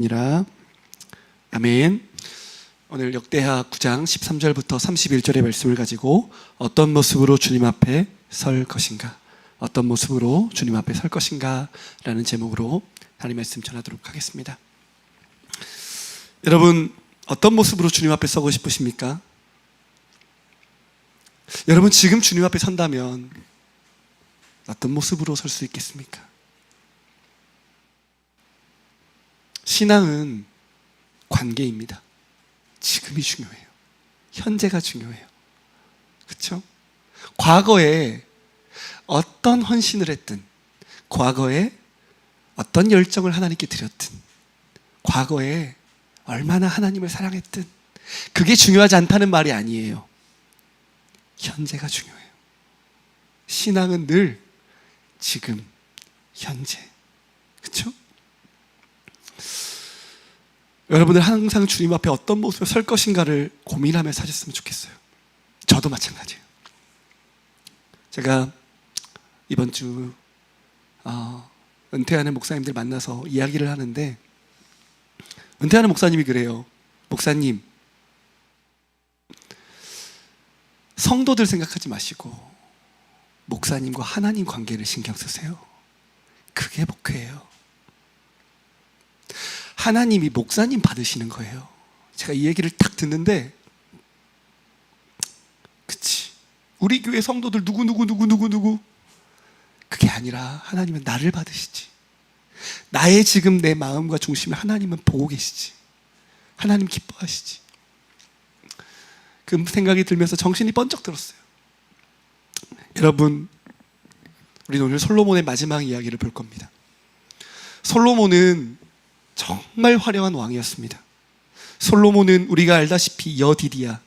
이라 아멘. 오늘 역대하 9장 13절부터 31절의 말씀을 가지고 어떤 모습으로 주님 앞에 설 것인가, 어떤 모습으로 주님 앞에 설 것인가 라는 제목으로 하나님의 말씀 전하도록 하겠습니다. 여러분, 어떤 모습으로 주님 앞에 서고 싶으십니까? 여러분, 지금 주님 앞에 선다면 어떤 모습으로 설 수 있겠습니까? 신앙은 관계입니다. 지금이 중요해요. 현재가 중요해요. 그렇죠? 과거에 어떤 헌신을 했든, 과거에 어떤 열정을 하나님께 드렸든, 과거에 얼마나 하나님을 사랑했든, 그게 중요하지 않다는 말이 아니에요. 현재가 중요해요. 신앙은 늘 지금, 현재. 그렇죠? 여러분들 항상 주님 앞에 어떤 모습으로 설 것인가를 고민하며 사셨으면 좋겠어요. 저도 마찬가지예요. 제가 이번 주 은퇴하는 목사님들 만나서 이야기를 하는데, 은퇴하는 목사님이 그래요. 목사님, 성도들 생각하지 마시고 목사님과 하나님 관계를 신경 쓰세요. 그게 목회예요. 하나님이 목사님 받으시는 거예요. 제가 이 얘기를 딱 듣는데, 그치, 우리 교회 성도들 누구 그게 아니라 하나님은 나를 받으시지. 나의 지금 내 마음과 중심을 하나님은 보고 계시지. 하나님 기뻐하시지. 그 생각이 들면서 정신이 번쩍 들었어요. 여러분, 우리는 오늘 솔로몬의 마지막 이야기를 볼 겁니다. 솔로몬은 정말 화려한 왕이었습니다. 솔로몬은 우리가 알다시피 여디디야,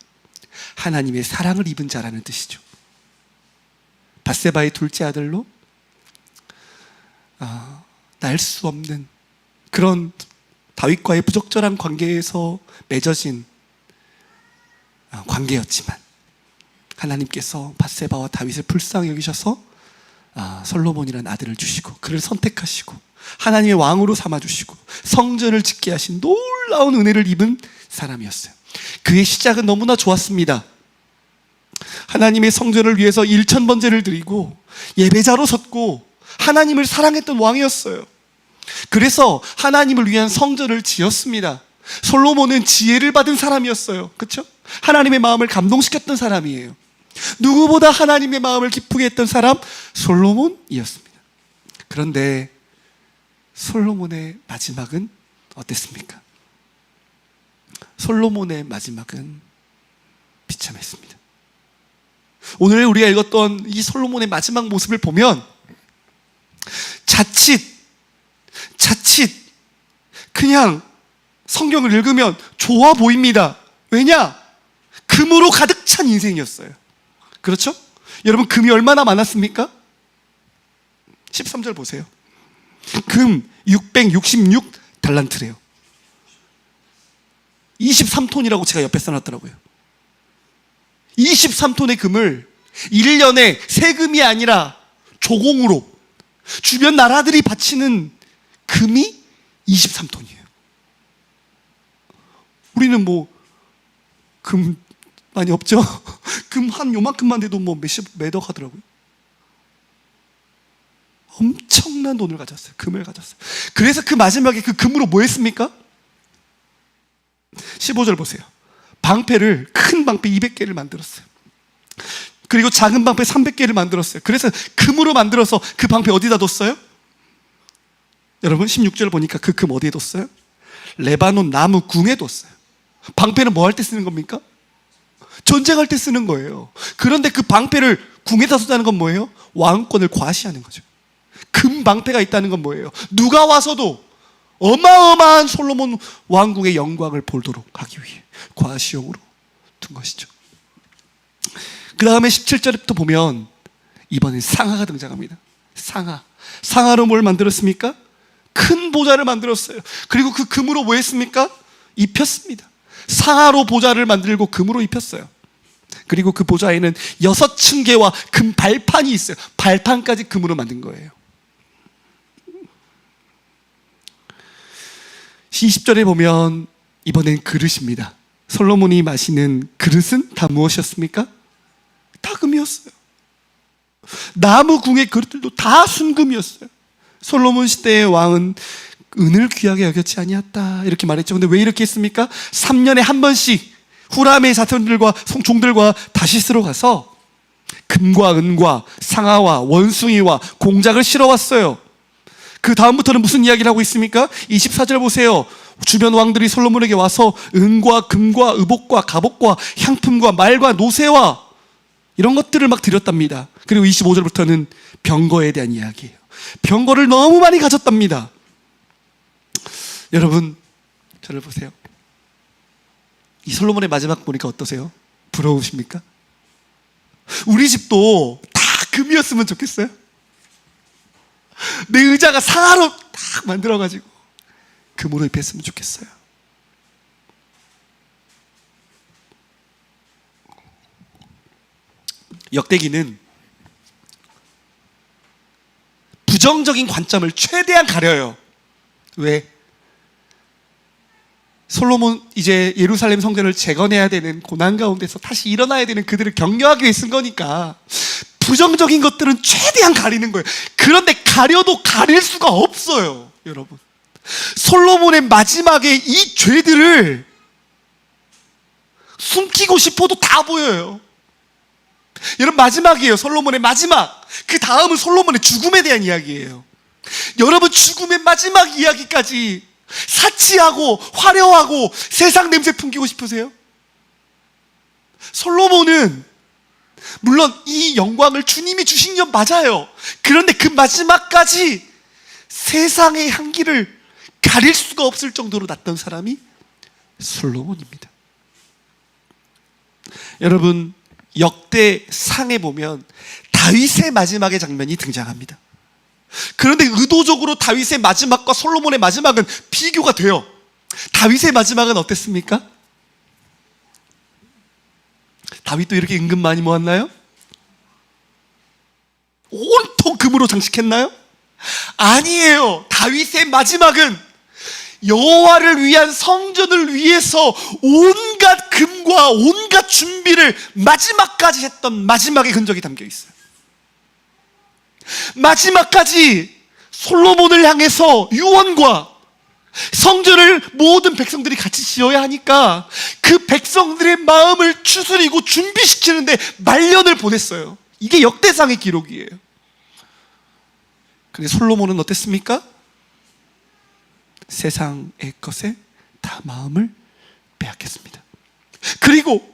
하나님의 사랑을 입은 자라는 뜻이죠. 밧세바의 둘째 아들로 날 수 없는 그런 다윗과의 부적절한 관계에서 맺어진 관계였지만, 하나님께서 밧세바와 다윗을 불쌍히 여기셔서 솔로몬이라는 아들을 주시고 그를 선택하시고 하나님의 왕으로 삼아주시고 성전을 짓게 하신 놀라운 은혜를 입은 사람이었어요. 그의 시작은 너무나 좋았습니다. 하나님의 성전을 위해서 1000번제를 드리고 예배자로 섰고 하나님을 사랑했던 왕이었어요. 그래서 하나님을 위한 성전을 지었습니다. 솔로몬은 지혜를 받은 사람이었어요. 그렇죠? 하나님의 마음을 감동시켰던 사람이에요. 누구보다 하나님의 마음을 기쁘게 했던 사람, 솔로몬이었습니다. 그런데 솔로몬의 마지막은 어땠습니까? 솔로몬의 마지막은 비참했습니다. 오늘 우리가 읽었던 이 솔로몬의 마지막 모습을 보면 자칫 그냥 성경을 읽으면 좋아 보입니다. 왜냐? 금으로 가득 찬 인생이었어요. 그렇죠? 여러분, 금이 얼마나 많았습니까? 13절 보세요. 금 666달란트래요. 23톤이라고 제가 옆에 써놨더라고요. 23톤의 금을 1년에 세금이 아니라 조공으로 주변 나라들이 바치는 금이 23톤이에요. 우리는 금 많이 없죠? 금 한 요만큼만 돼도 몇억 하더라고요. 엄청난 돈을 가졌어요. 금을 가졌어요. 그래서 그 마지막에 그 금으로 뭐 했습니까? 15절 보세요. 방패를, 큰 방패 200개를 만들었어요. 그리고 작은 방패 300개를 만들었어요. 그래서 금으로 만들어서 그 방패 어디다 뒀어요? 여러분, 16절 보니까 그 금 어디에 뒀어요? 레바논 나무 궁에 뒀어요. 방패는 뭐 할 때 쓰는 겁니까? 전쟁할 때 쓰는 거예요. 그런데 그 방패를 궁에다 쏟다는 건 뭐예요? 왕권을 과시하는 거죠. 금 방패가 있다는 건 뭐예요? 누가 와서도 어마어마한 솔로몬 왕궁의 영광을 보도록 하기 위해 과시용으로 둔 것이죠. 그 다음에 17절부터 보면 이번엔 상하가 등장합니다. 상하로 뭘 만들었습니까? 큰 보좌를 만들었어요. 그리고 그 금으로 뭐 했습니까? 입혔습니다. 상하로 보좌를 만들고 금으로 입혔어요. 그리고 그 보좌에는 6층계와 금 발판이 있어요. 발판까지 금으로 만든 거예요. 20절에 보면 이번엔 그릇입니다. 솔로몬이 마시는 그릇은 다 무엇이었습니까? 다 금이었어요. 나무 궁의 그릇들도 다 순금이었어요. 솔로몬 시대의 왕은 은을 귀하게 여겼지 아니었다 이렇게 말했죠. 근데 왜 이렇게 했습니까? 3년에 한 번씩 후람의 자손들과 종들과 다시스로 가서 금과 은과 상아와 원숭이와 공작을 실어왔어요. 그 다음부터는 무슨 이야기를 하고 있습니까? 24절 보세요. 주변 왕들이 솔로몬에게 와서 은과 금과 의복과 갑옷과 향품과 말과 노새와 이런 것들을 막 드렸답니다. 그리고 25절부터는 병거에 대한 이야기예요. 병거를 너무 많이 가졌답니다. 여러분, 저를 보세요. 이 솔로몬의 마지막 보니까 어떠세요? 부러우십니까? 우리 집도 다 금이었으면 좋겠어요? 내 의자가 상아로 딱 만들어가지고 금으로 입혔으면 좋겠어요. 역대기는 부정적인 관점을 최대한 가려요. 왜? 솔로몬 이제 예루살렘 성전을 재건해야 되는 고난 가운데서 다시 일어나야 되는 그들을 격려하기 위해 쓴 거니까 부정적인 것들은 최대한 가리는 거예요. 그런데 가려도 가릴 수가 없어요, 여러분. 솔로몬의 마지막에 이 죄들을 숨기고 싶어도 다 보여요. 여러분, 마지막이에요. 솔로몬의 마지막. 그 다음은 솔로몬의 죽음에 대한 이야기예요. 여러분, 죽음의 마지막 이야기까지 사치하고 화려하고 세상 냄새 풍기고 싶으세요? 솔로몬은 물론 이 영광을 주님이 주신 것 맞아요. 그런데 그 마지막까지 세상의 향기를 가릴 수가 없을 정도로 났던 사람이 솔로몬입니다. 여러분, 역대상에 보면 다윗의 마지막의 장면이 등장합니다. 그런데 의도적으로 다윗의 마지막과 솔로몬의 마지막은 비교가 돼요. 다윗의 마지막은 어땠습니까? 다윗도 이렇게 은금 많이 모았나요? 온통 금으로 장식했나요? 아니에요. 다윗의 마지막은 여호와를 위한 성전을 위해서 온갖 금과 온갖 준비를 마지막까지 했던 마지막의 흔적이 담겨 있어요. 마지막까지 솔로몬을 향해서 유언과 성전을 모든 백성들이 같이 지어야 하니까 그 백성들의 마음을 추스리고 준비시키는데 말년을 보냈어요. 이게 역대상의 기록이에요. 근데 솔로몬은 어땠습니까? 세상의 것에 다 마음을 빼앗겼습니다. 그리고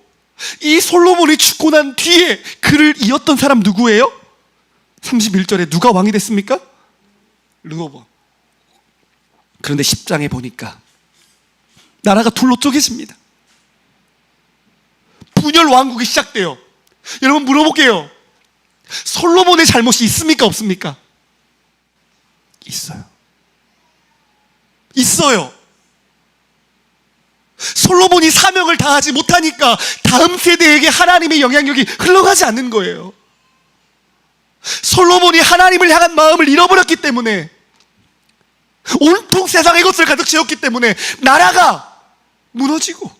이 솔로몬이 죽고 난 뒤에 그를 이었던 사람 누구예요? 31절에 누가 왕이 됐습니까? 르호보암. 그런데 10장에 보니까 나라가 둘로 쪼개집니다. 분열 왕국이 시작돼요. 여러분, 물어볼게요. 솔로몬의 잘못이 있습니까? 없습니까? 있어요. 있어요. 솔로몬이 사명을 다하지 못하니까 다음 세대에게 하나님의 영향력이 흘러가지 않는 거예요. 솔로몬이 하나님을 향한 마음을 잃어버렸기 때문에, 온통 세상의 것을 가득 채웠기 때문에 나라가 무너지고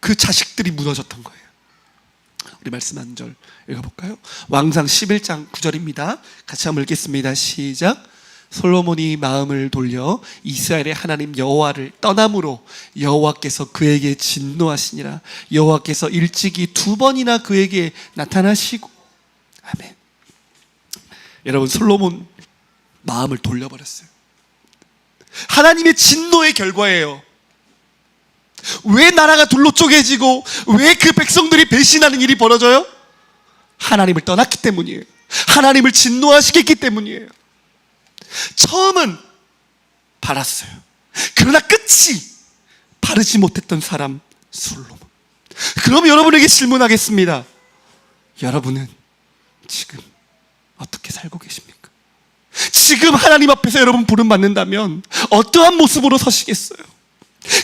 그 자식들이 무너졌던 거예요. 우리 말씀 한 절 읽어볼까요? 왕상 11장 9절입니다. 같이 한번 읽겠습니다. 시작. 솔로몬이 마음을 돌려 이스라엘의 하나님 여호와를 떠남으로 여호와께서 그에게 진노하시니라. 여호와께서 일찍이 2번이나 그에게 나타나시고. 아멘. 여러분, 솔로몬 마음을 돌려버렸어요. 하나님의 진노의 결과예요. 왜 나라가 둘로 쪼개지고 왜 그 백성들이 배신하는 일이 벌어져요? 하나님을 떠났기 때문이에요. 하나님을 진노하시겠기 때문이에요. 처음은 바랐어요. 그러나 끝이 바르지 못했던 사람 솔로몬. 그럼 여러분에게 질문하겠습니다. 여러분은 지금 어떻게 살고 계십니까? 지금 하나님 앞에서 여러분 부름받는다면 어떠한 모습으로 서시겠어요?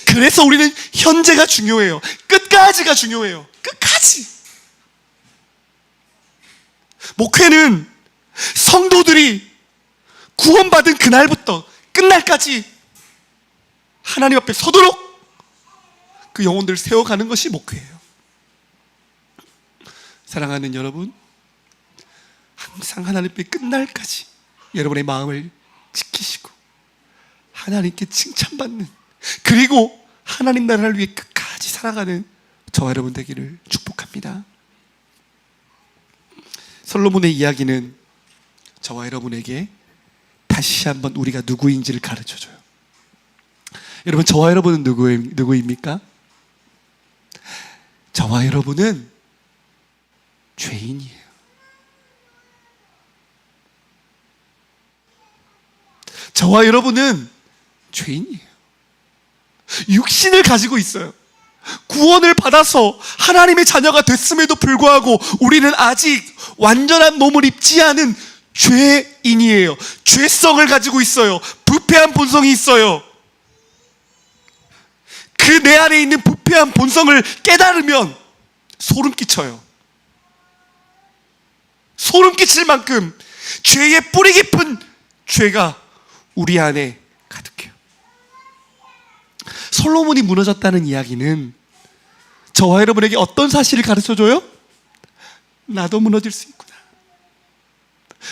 그래서 우리는 현재가 중요해요. 끝까지가 중요해요. 끝까지. 목회는 성도들이 구원받은 그날부터 끝날까지 하나님 앞에 서도록 그 영혼들을 세워가는 것이 목표예요. 사랑하는 여러분, 항상 하나님 앞에 끝날까지 여러분의 마음을 지키시고 하나님께 칭찬받는, 그리고 하나님 나라를 위해 끝까지 살아가는 저와 여러분 되기를 축복합니다. 솔로몬의 이야기는 저와 여러분에게 다시 한번 우리가 누구인지를 가르쳐줘요. 여러분, 저와 여러분은 누구입니까? 저와 여러분은 죄인이에요. 저와 여러분은 죄인이에요. 육신을 가지고 있어요. 구원을 받아서 하나님의 자녀가 됐음에도 불구하고 우리는 아직 완전한 몸을 입지 않은 죄인이에요. 죄성을 가지고 있어요. 부패한 본성이 있어요. 그 내 안에 있는 부패한 본성을 깨달으면 소름 끼쳐요. 소름 끼칠 만큼 죄의 뿌리 깊은 죄가 우리 안에 가득해요. 솔로몬이 무너졌다는 이야기는 저와 여러분에게 어떤 사실을 가르쳐줘요? 나도 무너질 수 있구나.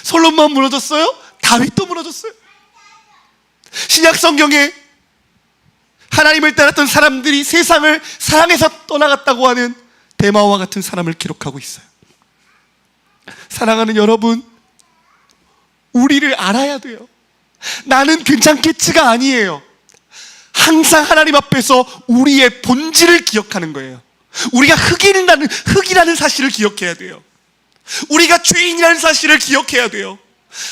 솔로몬만 무너졌어요? 다윗도 무너졌어요. 신약 성경에 하나님을 따랐던 사람들이 세상을 사랑해서 떠나갔다고 하는 데마와 같은 사람을 기록하고 있어요. 사랑하는 여러분, 우리를 알아야 돼요. 나는 괜찮겠지가 아니에요. 항상 하나님 앞에서 우리의 본질을 기억하는 거예요. 우리가 흙이라는 사실을 기억해야 돼요. 우리가 죄인이라는 사실을 기억해야 돼요.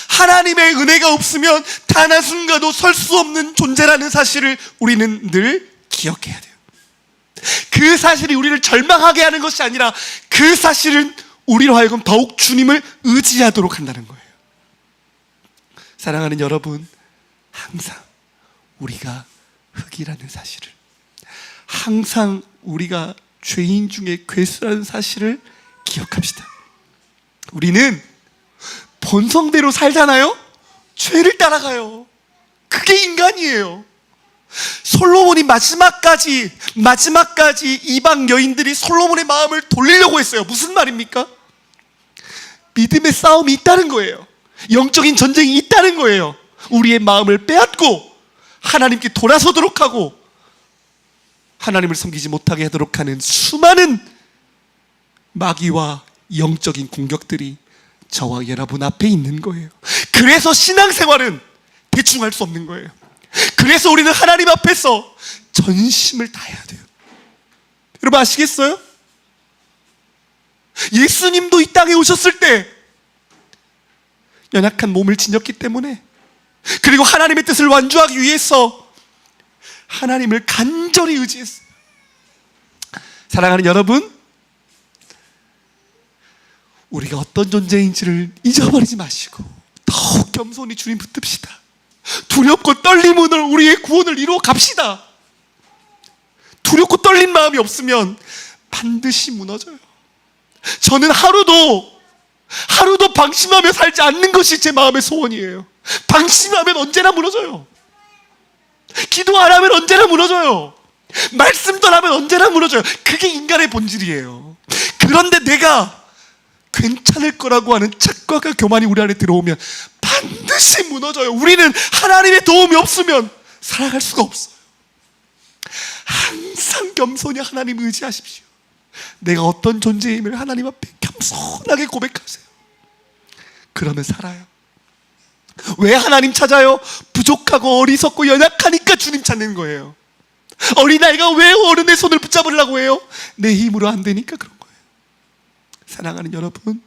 하나님의 은혜가 없으면 단 한순간도 설 수 없는 존재라는 사실을 우리는 늘 기억해야 돼요. 그 사실이 우리를 절망하게 하는 것이 아니라 그 사실은 우리로 하여금 더욱 주님을 의지하도록 한다는 거예요. 사랑하는 여러분, 항상 우리가 흙이라는 사실을, 항상 우리가 죄인 중에 괴수라는 사실을 기억합시다. 우리는 본성대로 살잖아요? 죄를 따라가요. 그게 인간이에요. 솔로몬이 마지막까지 이방 여인들이 솔로몬의 마음을 돌리려고 했어요. 무슨 말입니까? 믿음의 싸움이 있다는 거예요. 영적인 전쟁이 있다는 거예요. 우리의 마음을 빼앗고 하나님께 돌아서도록 하고 하나님을 섬기지 못하게 하도록 하는 수많은 마귀와 영적인 공격들이 저와 여러분 앞에 있는 거예요. 그래서 신앙생활은 대충 할 수 없는 거예요. 그래서 우리는 하나님 앞에서 전심을 다해야 돼요. 여러분 아시겠어요? 예수님도 이 땅에 오셨을 때 연약한 몸을 지녔기 때문에, 그리고 하나님의 뜻을 완주하기 위해서 하나님을 간절히 의지했어요. 사랑하는 여러분, 우리가 어떤 존재인지를 잊어버리지 마시고 더욱 겸손히 주님 붙듭시다. 두렵고 떨림으로 우리의 구원을 이루어 갑시다. 두렵고 떨린 마음이 없으면 반드시 무너져요. 저는 하루도 방심하며 살지 않는 것이 제 마음의 소원이에요. 방심하면 언제나 무너져요. 기도 안 하면 언제나 무너져요. 말씀도 안 하면 언제나 무너져요. 그게 인간의 본질이에요. 그런데 내가 괜찮을 거라고 하는 착각과 교만이 우리 안에 들어오면 반드시 무너져요. 우리는 하나님의 도움이 없으면 살아갈 수가 없어요. 항상 겸손히 하나님 의지하십시오. 내가 어떤 존재임을 하나님 앞에 겸손하게 고백하세요. 그러면 살아요. 왜 하나님 찾아요? 부족하고 어리석고 연약하니까 주님 찾는 거예요. 어린아이가 왜 어른의 손을 붙잡으려고 해요? 내 힘으로 안 되니까 그런 거예요. 사랑하는 여러분,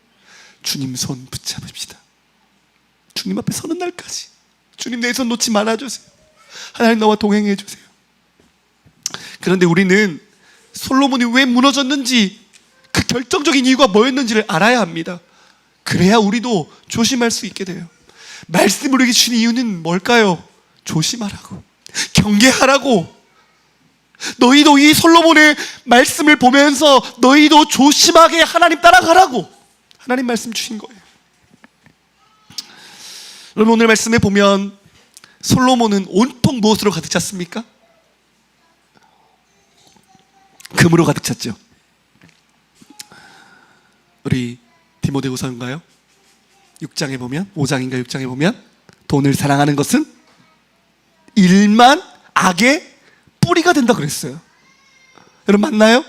주님 손 붙잡읍시다. 주님 앞에 서는 날까지 주님 내 손 놓지 말아주세요. 하나님 나와 동행해 주세요. 그런데 우리는 솔로몬이 왜 무너졌는지, 그 결정적인 이유가 뭐였는지를 알아야 합니다. 그래야 우리도 조심할 수 있게 돼요. 말씀을 우리에게 주신 이유는 뭘까요? 조심하라고, 경계하라고. 너희도 이 솔로몬의 말씀을 보면서 너희도 조심하게 하나님 따라가라고 하나님 말씀 주신 거예요. 여러분, 오늘 말씀에 보면 솔로몬은 온통 무엇으로 가득 찼습니까? 금으로 가득 찼죠. 우리 디모데후서인가요? 6장에 보면, 5장인가 6장에 보면 돈을 사랑하는 것은 일만 악의 뿌리가 된다 그랬어요. 여러분 맞나요?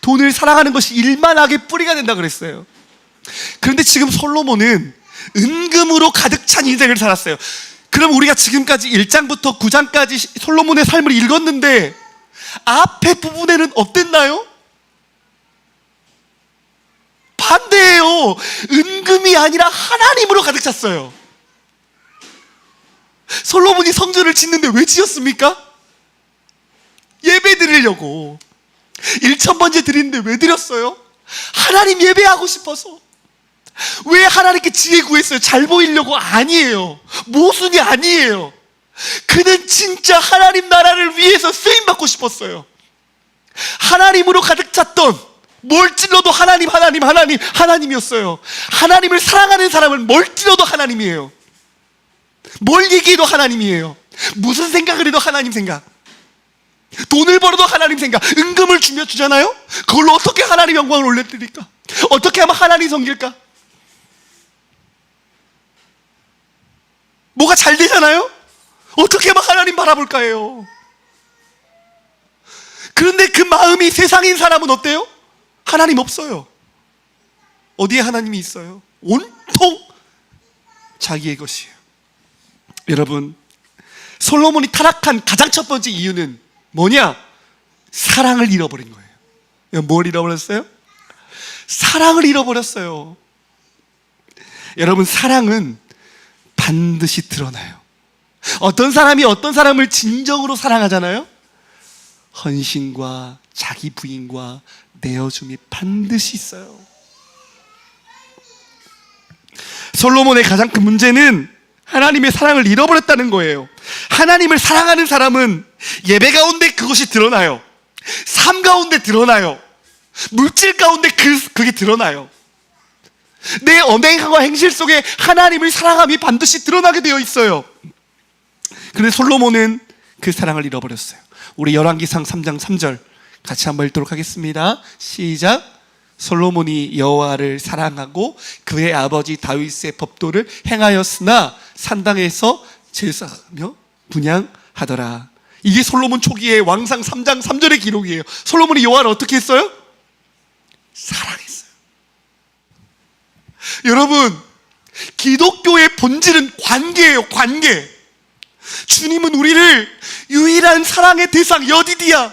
돈을 사랑하는 것이 일만 악의 뿌리가 된다 그랬어요. 그런데 지금 솔로몬은 은금으로 가득 찬 인생을 살았어요. 그럼 우리가 지금까지 1장부터 9장까지 솔로몬의 삶을 읽었는데 앞에 부분에는 어땠나요? 반대예요. 은금이 아니라 하나님으로 가득 찼어요. 솔로몬이 성전을 짓는데 왜 지었습니까? 예배 드리려고. 1,000번째 드리는데 왜 드렸어요? 하나님 예배하고 싶어서. 왜 하나님께 지혜 구했어요? 잘 보이려고? 아니에요. 모순이 아니에요. 그는 진짜 하나님 나라를 위해서 쓰임받고 싶었어요. 하나님으로 가득 찼던, 뭘 찔러도 하나님이었어요. 하나님을 사랑하는 사람은 뭘 찔러도 하나님이에요. 뭘 얘기해도 하나님이에요. 무슨 생각을 해도 하나님 생각. 돈을 벌어도 하나님 생각. 은금을 주잖아요? 그걸로 어떻게 하나님 영광을 올려드릴까? 어떻게 하면 하나님 섬길까? 뭐가 잘 되잖아요? 어떻게 하면 하나님 바라볼까 해요. 그런데 그 마음이 세상인 사람은 어때요? 하나님 없어요. 어디에 하나님이 있어요? 온통 자기의 것이에요. 여러분, 솔로몬이 타락한 가장 첫 번째 이유는 뭐냐? 사랑을 잃어버린 거예요. 뭘 잃어버렸어요? 사랑을 잃어버렸어요. 여러분, 사랑은 반드시 드러나요. 어떤 사람이 어떤 사람을 진정으로 사랑하잖아요? 헌신과 자기 부인과 내어줌이 반드시 있어요. 솔로몬의 가장 큰 문제는 하나님의 사랑을 잃어버렸다는 거예요. 하나님을 사랑하는 사람은 예배 가운데 그것이 드러나요. 삶 가운데 드러나요. 물질 가운데 그게 드러나요. 내 언행과 행실 속에 하나님을 사랑함이 반드시 드러나게 되어 있어요. 그런데 솔로몬은 그 사랑을 잃어버렸어요. 우리 열왕기상 3장 3절 같이 한번 읽도록 하겠습니다. 시작. 솔로몬이 여호와를 사랑하고 그의 아버지 다윗의 법도를 행하였으나 산당에서 제사하며 분향하더라. 이게 솔로몬 초기의 왕상 3장 3절의 기록이에요. 솔로몬이 여호와를 어떻게 했어요? 사랑했어요. 여러분, 기독교의 본질은 관계예요. 관계. 주님은 우리를 유일한 사랑의 대상 여디디야,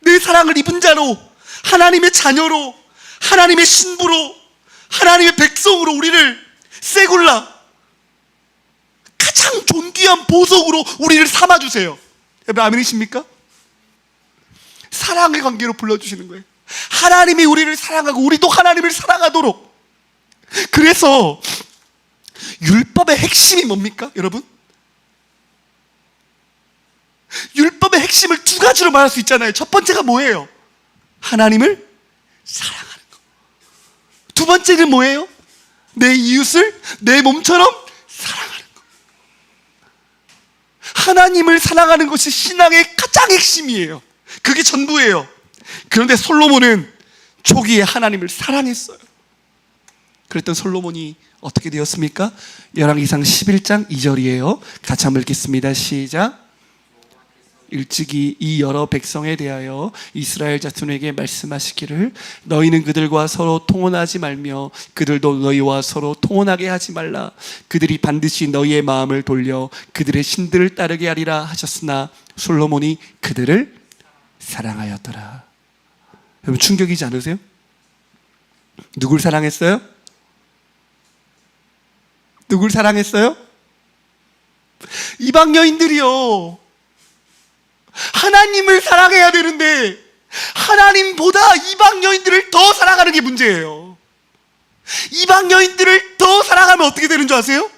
내 사랑을 입은 자로, 하나님의 자녀로, 하나님의 신부로, 하나님의 백성으로 우리를 세굴라, 가장 존귀한 보석으로 우리를 삼아주세요. 여러분 아멘이십니까? 사랑의 관계로 불러주시는 거예요. 하나님이 우리를 사랑하고 우리도 하나님을 사랑하도록. 그래서 율법의 핵심이 뭡니까 여러분? 율법의 핵심을 두 가지로 말할 수 있잖아요. 첫 번째가 뭐예요? 하나님을 사랑하는 거. 두 번째는 뭐예요? 내 이웃을 내 몸처럼 사랑하는 거. 하나님을 사랑하는 것이 신앙의 가장 핵심이에요. 그게 전부예요. 그런데 솔로몬은 초기에 하나님을 사랑했어요. 그랬던 솔로몬이 어떻게 되었습니까? 열왕기상 11장 2절이에요. 같이 한번 읽겠습니다. 시작. 일찍이 이 여러 백성에 대하여 이스라엘 자손에게 말씀하시기를 너희는 그들과 서로 통혼하지 말며 그들도 너희와 서로 통혼하게 하지 말라. 그들이 반드시 너희의 마음을 돌려 그들의 신들을 따르게 하리라 하셨으나 솔로몬이 그들을 사랑하였더라. 여러분 충격이지 않으세요? 누굴 사랑했어요? 누굴 사랑했어요? 이방 여인들이요. 하나님을 사랑해야 되는데 하나님보다 이방 여인들을 더 사랑하는 게 문제예요. 이방 여인들을 더 사랑하면 어떻게 되는 줄 아세요?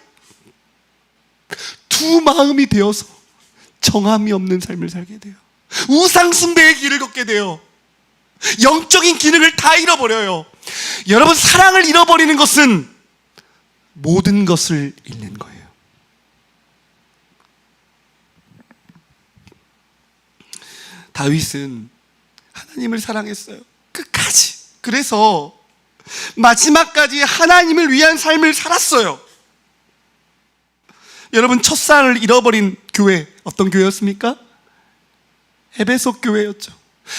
두 마음이 되어서 정함이 없는 삶을 살게 돼요. 우상숭배의 길을 걷게 돼요. 영적인 기능을 다 잃어버려요. 여러분 사랑을 잃어버리는 것은 모든 것을 잃는 거예요. 다윗은 하나님을 사랑했어요. 끝까지. 그래서 마지막까지 하나님을 위한 삶을 살았어요. 여러분, 첫사랑을 잃어버린 교회, 어떤 교회였습니까? 에베소 교회였죠.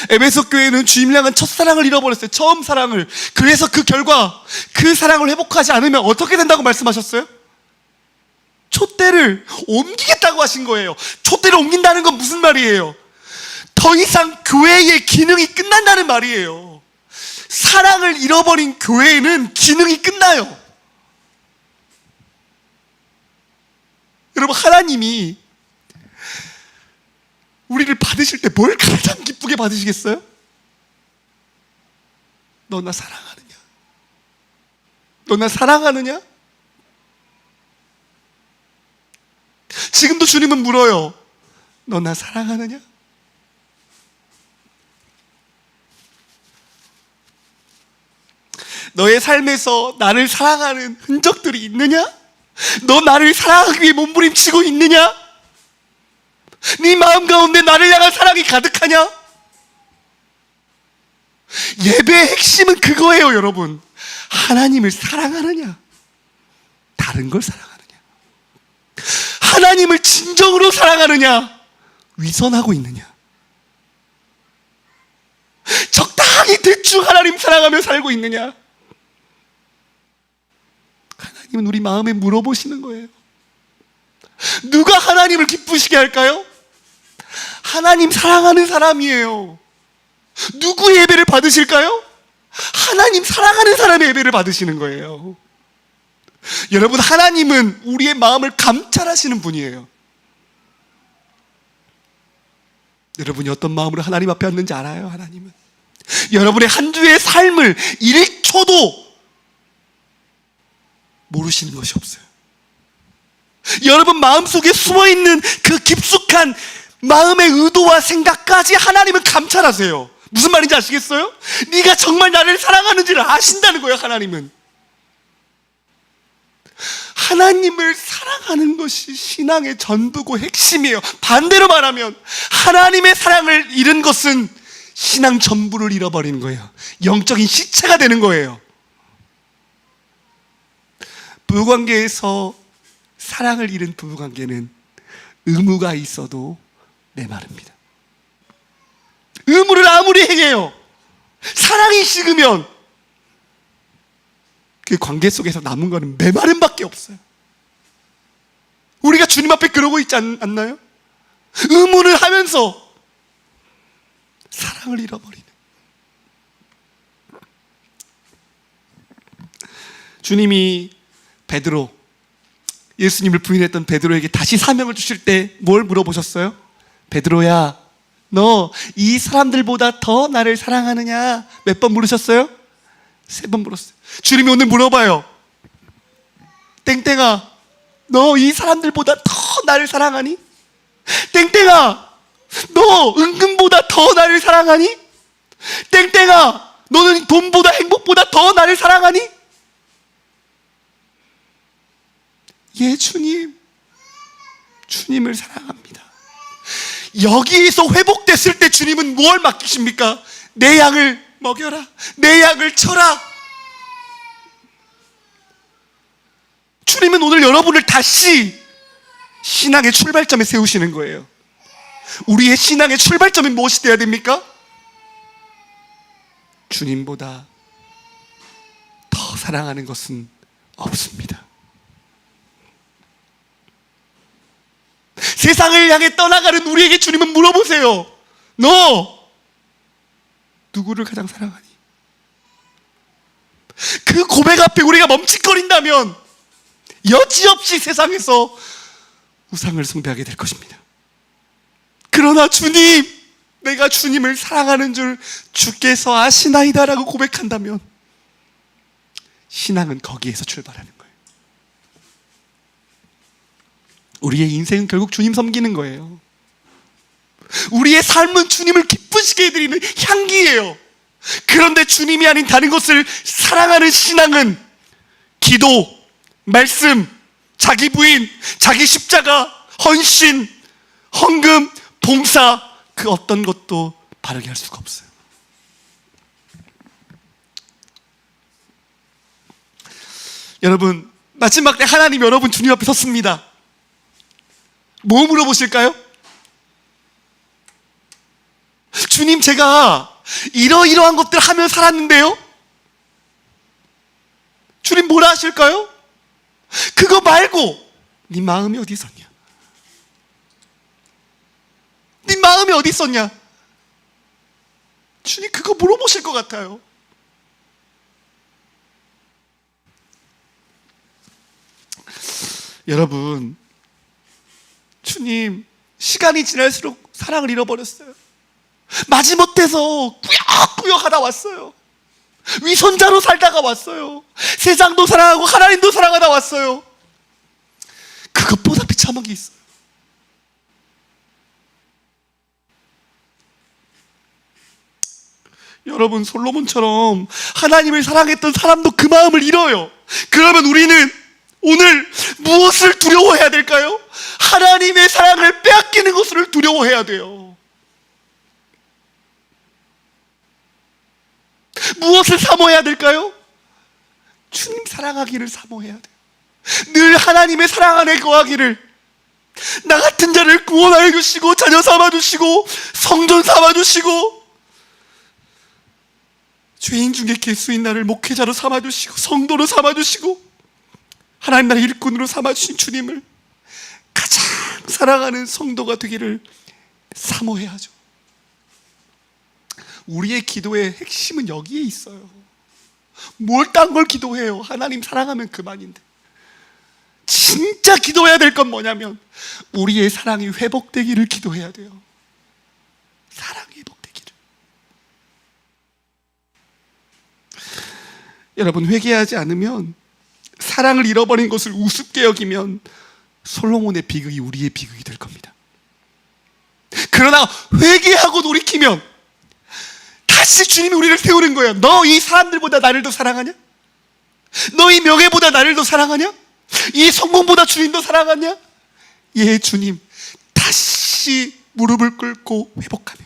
에베소 교회는 주님을 향한 첫사랑을 잃어버렸어요. 처음 사랑을. 그래서 그 결과 그 사랑을 회복하지 않으면 어떻게 된다고 말씀하셨어요? 촛대를 옮기겠다고 하신 거예요. 촛대를 옮긴다는 건 무슨 말이에요? 더 이상 교회의 기능이 끝난다는 말이에요. 사랑을 잃어버린 교회에는 기능이 끝나요. 여러분, 하나님이 우리를 받으실 때 뭘 가장 기쁘게 받으시겠어요? 너 나 사랑하느냐? 너 나 사랑하느냐? 지금도 주님은 물어요. 너 나 사랑하느냐? 너의 삶에서 나를 사랑하는 흔적들이 있느냐? 너 나를 사랑하기 위해 몸부림치고 있느냐? 네 마음 가운데 나를 향한 사랑이 가득하냐? 예배의 핵심은 그거예요, 여러분. 하나님을 사랑하느냐? 다른 걸 사랑하느냐? 하나님을 진정으로 사랑하느냐? 위선하고 있느냐? 적당히 대충 하나님 사랑하며 살고 있느냐? 하나님은 우리 마음에 물어보시는 거예요. 누가 하나님을 기쁘시게 할까요? 하나님 사랑하는 사람이에요. 누구 예배를 받으실까요? 하나님 사랑하는 사람의 예배를 받으시는 거예요. 여러분, 하나님은 우리의 마음을 감찰하시는 분이에요. 여러분이 어떤 마음으로 하나님 앞에 왔는지 알아요? 하나님은 여러분의 한 주의 삶을 1초도 모르시는 것이 없어요. 여러분 마음속에 숨어있는 그 깊숙한 마음의 의도와 생각까지 하나님은 감찰하세요. 무슨 말인지 아시겠어요? 네가 정말 나를 사랑하는지를 아신다는 거예요. 하나님은 하나님을 사랑하는 것이 신앙의 전부고 핵심이에요. 반대로 말하면 하나님의 사랑을 잃은 것은 신앙 전부를 잃어버리는 거예요. 영적인 시체가 되는 거예요. 부부관계에서 사랑을 잃은 부부관계는 의무가 있어도 메마릅니다. 의무를 아무리 행해요, 사랑이 식으면 그 관계 속에서 남은 거는 메마름밖에 없어요. 우리가 주님 앞에 그러고 있지 않나요? 의무를 하면서 사랑을 잃어버리는. 주님이 베드로, 예수님을 부인했던 베드로에게 다시 사명을 주실 때 뭘 물어보셨어요? 베드로야, 너 이 사람들보다 더 나를 사랑하느냐? 몇 번 물으셨어요? 3번 물었어요. 주님이 오늘 물어봐요. 땡땡아, 너 이 사람들보다 더 나를 사랑하니? 땡땡아, 너 은근보다 더 나를 사랑하니? 땡땡아, 너는 돈보다 행복보다 더 나를 사랑하니? 예, 주님을 사랑합니다. 여기에서 회복됐을 때 주님은 뭘 맡기십니까? 내 양을 먹여라, 내 양을 쳐라. 주님은 오늘 여러분을 다시 신앙의 출발점에 세우시는 거예요. 우리의 신앙의 출발점이 무엇이 되어야 됩니까? 주님보다 더 사랑하는 것은 없습니다. 세상을 향해 떠나가는 우리에게 주님은 물어보세요. 너 누구를 가장 사랑하니? 그 고백 앞에 우리가 멈칫거린다면 여지없이 세상에서 우상을 숭배하게 될 것입니다. 그러나 주님, 내가 주님을 사랑하는 줄 주께서 아시나이다라고 고백한다면 신앙은 거기에서 출발하는 거예요. 우리의 인생은 결국 주님 섬기는 거예요. 우리의 삶은 주님을 기쁘시게 해드리는 향기예요. 그런데 주님이 아닌 다른 것을 사랑하는 신앙은 기도, 말씀, 자기 부인, 자기 십자가, 헌신, 헌금, 봉사, 그 어떤 것도 바르게 할 수가 없어요. 여러분, 마지막 때 하나님 여러분 주님 앞에 섰습니다. 뭐 물어보실까요? 주님, 제가 이러이러한 것들 하며 살았는데요? 주님 뭐라 하실까요? 그거 말고 네 마음이 어디 있었냐? 네 마음이 어디 있었냐? 주님 그거 물어보실 것 같아요. 여러분, 주님 시간이 지날수록 사랑을 잃어버렸어요. 마지못해서 꾸역꾸역 하다 왔어요. 위선자로 살다가 왔어요. 세상도 사랑하고 하나님도 사랑하다 왔어요. 그것보다 비참한 게 있어요. 여러분, 솔로몬처럼 하나님을 사랑했던 사람도 그 마음을 잃어요. 그러면 우리는 오늘 무엇을 두려워해야 될까요? 하나님의 사랑을 빼앗기는 것을 두려워해야 돼요. 무엇을 사모해야 될까요? 주님 사랑하기를 사모해야 돼요. 늘 하나님의 사랑 안에 거하기를. 나 같은 자를 구원하여 주시고 자녀 삼아주시고 성전 삼아주시고 죄인 중에 개수인 나를 목회자로 삼아주시고 성도로 삼아주시고 하나님 나라의 일꾼으로 삼아주신 주님을 가장 사랑하는 성도가 되기를 사모해야죠. 우리의 기도의 핵심은 여기에 있어요. 뭘 딴 걸 기도해요? 하나님 사랑하면 그만인데. 진짜 기도해야 될 건 뭐냐면 우리의 사랑이 회복되기를 기도해야 돼요. 사랑이 회복되기를. 여러분, 회개하지 않으면, 사랑을 잃어버린 것을 우습게 여기면 솔로몬의 비극이 우리의 비극이 될 겁니다. 그러나 회개하고 돌이키면 다시 주님이 우리를 세우는 거예요. 너 이 사람들보다 나를 더 사랑하냐? 너 이 명예보다 나를 더 사랑하냐? 이 성공보다 주님 더 사랑하냐? 예, 주님. 다시 무릎을 꿇고 회복하며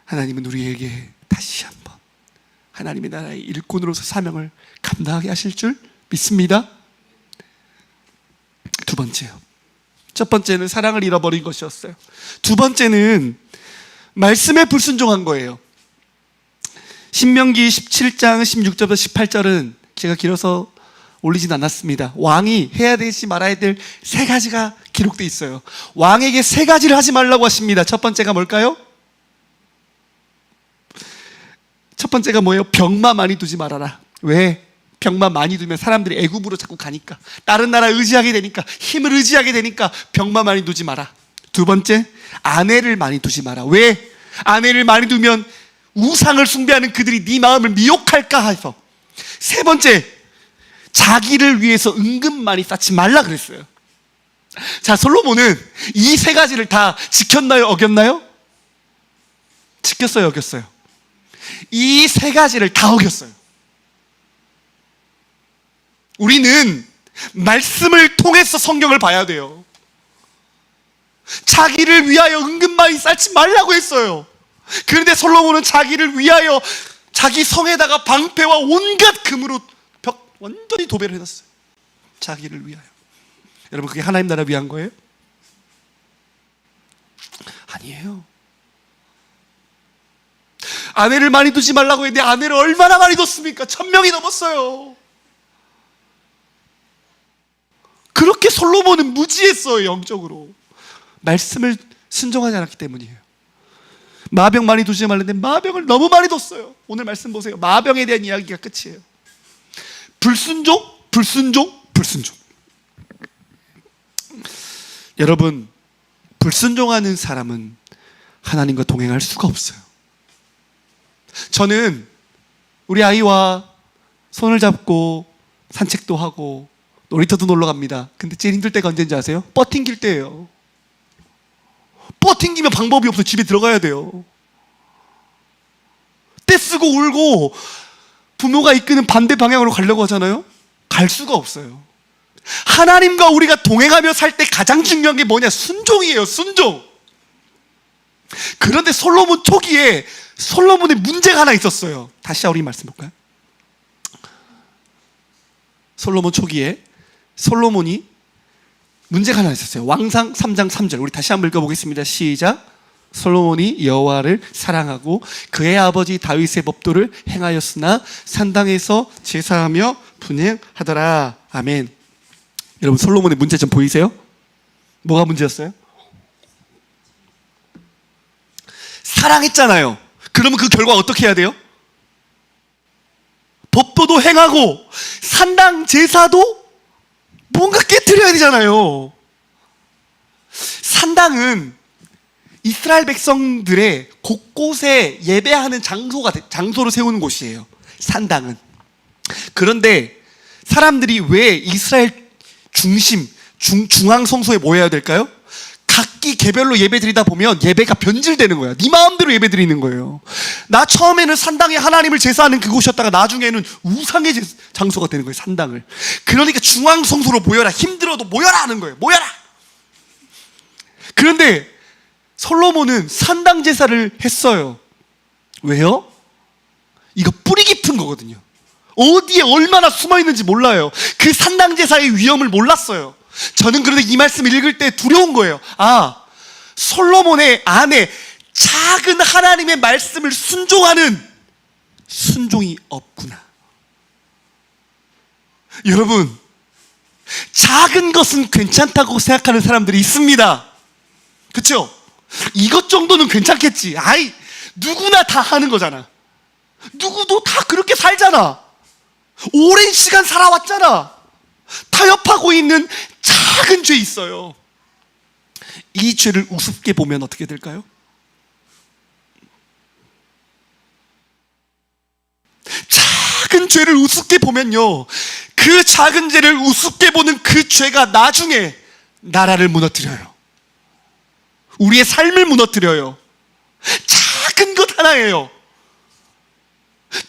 하나님은 우리에게 다시 한번 하나님의 나라의 일꾼으로서 사명을 감당하게 하실 줄 믿습니다. 두 번째요. 첫 번째는 사랑을 잃어버린 것이었어요. 두 번째는 말씀에 불순종한 거예요. 신명기 17장 16절부터 18절은 제가 길어서 올리진 않았습니다. 왕이 해야 되지 말아야 될 세 가지가 기록되어 있어요. 왕에게 세 가지를 하지 말라고 하십니다. 첫 번째가 뭘까요? 첫 번째가 뭐예요? 병마 많이 두지 말아라. 왜? 병마 많이 두면 사람들이 애굽으로 자꾸 가니까, 다른 나라 의지하게 되니까, 힘을 의지하게 되니까 병마 많이 두지 마라. 두 번째, 아내를 많이 두지 마라. 왜? 아내를 많이 두면 우상을 숭배하는 그들이 네 마음을 미혹할까 해서. 세 번째, 자기를 위해서 은근 많이 쌓지 말라 그랬어요. 자, 솔로몬은 이 세 가지를 다 지켰나요? 어겼나요? 지켰어요? 어겼어요? 이 세 가지를 다 어겼어요. 우리는 말씀을 통해서 성경을 봐야 돼요. 자기를 위하여 은근 많이 쌓지 말라고 했어요. 그런데 솔로몬은 자기를 위하여 자기 성에다가 방패와 온갖 금으로 벽 완전히 도배를 해놨어요. 자기를 위하여. 여러분, 그게 하나님 나라 위한 거예요? 아니에요. 아내를 많이 두지 말라고 했는데 아내를 얼마나 많이 뒀습니까? 1000명이 넘었어요. 그렇게 솔로몬은 무지했어요. 영적으로 말씀을 순종하지 않았기 때문이에요. 마병 많이 두지 말랬는데 마병을 너무 많이 뒀어요. 오늘 말씀 보세요. 마병에 대한 이야기가 끝이에요. 불순종, 불순종, 불순종. 여러분, 불순종하는 사람은 하나님과 동행할 수가 없어요. 저는 우리 아이와 손을 잡고 산책도 하고 놀이터도 놀러 갑니다. 근데 제일 힘들 때가 언제인지 아세요? 뻗팅길 때예요. 뻗팅기면 방법이 없어. 집에 들어가야 돼요. 떼쓰고 울고 부모가 이끄는 반대 방향으로 가려고 하잖아요. 갈 수가 없어요. 하나님과 우리가 동행하며 살 때 가장 중요한 게 뭐냐? 순종이에요. 순종. 그런데 솔로몬 초기에 솔로몬의 문제가 하나 있었어요. 다시 우리 말씀 볼까요? 솔로몬 초기에 솔로몬이 문제가 하나 있었어요. 왕상 3장 3절 우리 다시 한번 읽어보겠습니다. 시작. 솔로몬이 여호와를 사랑하고 그의 아버지 다윗의 법도를 행하였으나 산당에서 제사하며 분행하더라. 아멘. 여러분 솔로몬의 문제점 보이세요? 뭐가 문제였어요? 사랑했잖아요. 그러면 그 결과 어떻게 해야 돼요? 법도도 행하고 산당 제사도 뭔가 깨트려야 되잖아요. 산당은 이스라엘 백성들의 곳곳에 예배하는 장소로 세우는 곳이에요. 산당은. 그런데 사람들이 왜 이스라엘 중앙 성소에 모여야 될까요? 각기 개별로 예배 드리다 보면 예배가 변질되는 거야. 네 마음대로 예배 드리는 거예요. 나 처음에는 산당에 하나님을 제사하는 그곳이었다가 나중에는 우상의 장소가 되는 거예요. 산당을. 그러니까 중앙 성소로 모여라. 힘들어도 모여라 하는 거예요. 모여라. 그런데 솔로몬은 산당 제사를 했어요. 왜요? 이거 뿌리 깊은 거거든요. 어디에 얼마나 숨어 있는지 몰라요. 그 산당 제사의 위험을 몰랐어요. 저는 그런데 이 말씀을 읽을 때 두려운 거예요. 아, 솔로몬의 안에 작은 하나님의 말씀을 순종하는 순종이 없구나. 여러분, 작은 것은 괜찮다고 생각하는 사람들이 있습니다. 그렇죠? 이것 정도는 괜찮겠지. 아이, 누구나 다 하는 거잖아. 누구도 다 그렇게 살잖아. 오랜 시간 살아왔잖아. 타협하고 있는 작은 죄 있어요. 이 죄를 우습게 보면 어떻게 될까요? 작은 죄를 우습게 보면요, 그 작은 죄를 우습게 보는 그 죄가 나중에 나라를 무너뜨려요. 우리의 삶을 무너뜨려요. 작은 것 하나예요.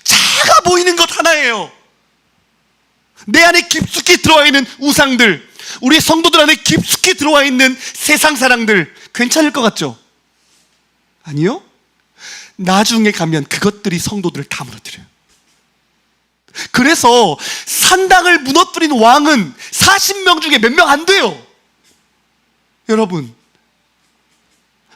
작아 보이는 것 하나예요. 내 안에 깊숙이 들어와 있는 우상들, 우리 성도들 안에 깊숙이 들어와 있는 세상 사랑들 괜찮을 것 같죠? 아니요. 나중에 가면 그것들이 성도들을 다 무너뜨려요. 그래서 산당을 무너뜨린 왕은 40명 중에 몇 명 안 돼요. 여러분,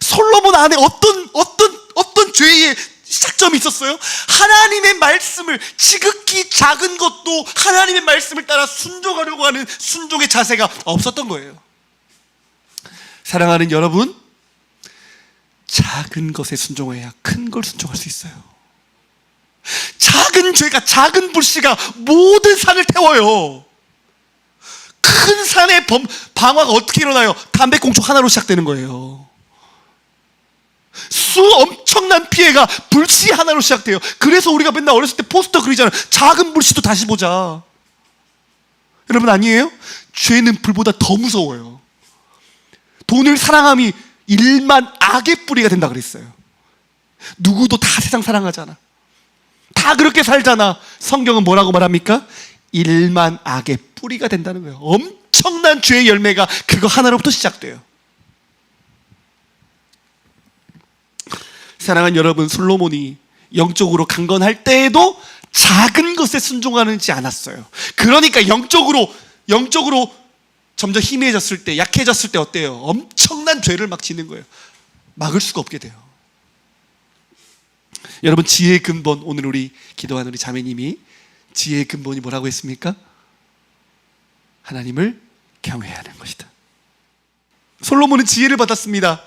솔로몬 안에 어떤 죄의 시작점이 있었어요? 하나님의 말씀을, 지극히 작은 것도 하나님의 말씀을 따라 순종하려고 하는 순종의 자세가 없었던 거예요. 사랑하는 여러분, 작은 것에 순종해야 큰 걸 순종할 수 있어요. 작은 죄가, 작은 불씨가 모든 산을 태워요. 큰 산의 방화가 어떻게 일어나요? 담배꽁초 하나로 시작되는 거예요. 엄청난 피해가 불씨 하나로 시작돼요. 그래서 우리가 맨날 어렸을 때 포스터 그리잖아요. 작은 불씨도 다시 보자. 여러분, 아니에요? 죄는 불보다 더 무서워요. 돈을 사랑함이 1만 악의 뿌리가 된다 그랬어요. 누구도 다 세상 사랑하잖아. 다 그렇게 살잖아. 성경은 뭐라고 말합니까? 1만 악의 뿌리가 된다는 거예요. 엄청난 죄의 열매가 그거 하나로부터 시작돼요. 사랑하는 여러분, 솔로몬이 영적으로 강건할 때에도 작은 것에 순종하지 않았어요. 그러니까 영적으로 점점 희미해졌을 때, 약해졌을 때 어때요? 엄청난 죄를 막 지는 거예요. 막을 수가 없게 돼요. 여러분, 지혜의 근본, 오늘 우리 기도하는 우리 자매님이 지혜의 근본이 뭐라고 했습니까? 하나님을 경외하는 것이다. 솔로몬은 지혜를 받았습니다.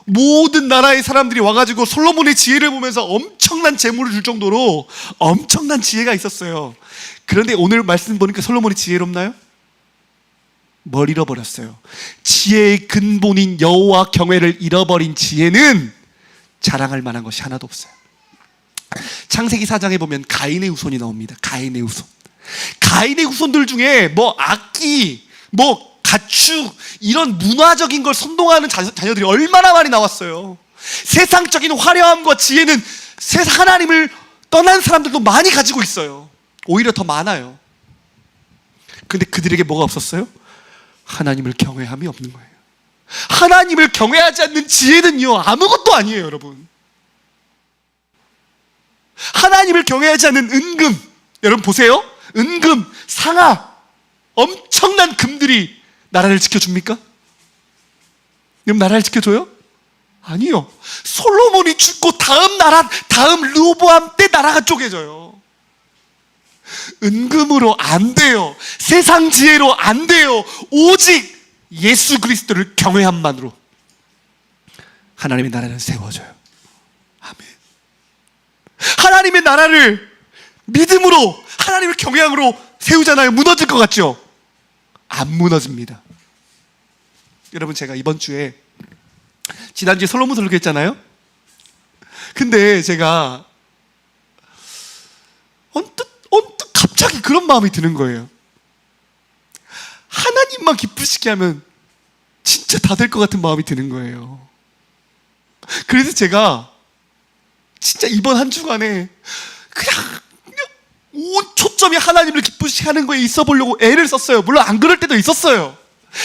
모든 나라의 사람들이 와가지고 솔로몬의 지혜를 보면서 엄청난 재물을 줄 정도로 엄청난 지혜가 있었어요. 그런데 오늘 말씀 보니까 솔로몬이 지혜롭나요? 뭘 잃어버렸어요? 지혜의 근본인 여호와 경외를 잃어버린 지혜는 자랑할 만한 것이 하나도 없어요. 창세기 4장에 보면 가인의 후손이 나옵니다. 가인의 후손. 가인의 후손들 중에 뭐 악기, 뭐 가축, 이런 문화적인 걸 선동하는 자녀들이 얼마나 많이 나왔어요. 세상적인 화려함과 지혜는 하나님을 떠난 사람들도 많이 가지고 있어요. 오히려 더 많아요. 근데 그들에게 뭐가 없었어요? 하나님을 경외함이 없는 거예요. 하나님을 경외하지 않는 지혜는요, 아무것도 아니에요. 여러분, 하나님을 경외하지 않는 은금, 여러분 보세요. 은금, 상아, 엄청난 금들이 나라를 지켜줍니까? 그럼 나라를 지켜줘요? 아니요. 솔로몬이 죽고 다음 르호보암 때 나라가 쪼개져요. 은금으로 안 돼요. 세상 지혜로 안 돼요. 오직 예수 그리스도를 경외함만으로 하나님의 나라는 세워져요. 아멘. 하나님의 나라를 믿음으로, 하나님을 경외함으로 세우잖아요. 무너질 것 같죠? 안 무너집니다. 여러분, 제가 이번 주에, 지난주에 솔로몬 설교했잖아요. 근데 제가 언뜻 갑자기 그런 마음이 드는 거예요. 하나님만 기쁘시게 하면 진짜 다 될 것 같은 마음이 드는 거예요. 그래서 제가 진짜 이번 한 주간에 그냥 온 초점이 하나님을 기쁘시게 하는 거에 있어 보려고 애를 썼어요. 물론 안 그럴 때도 있었어요.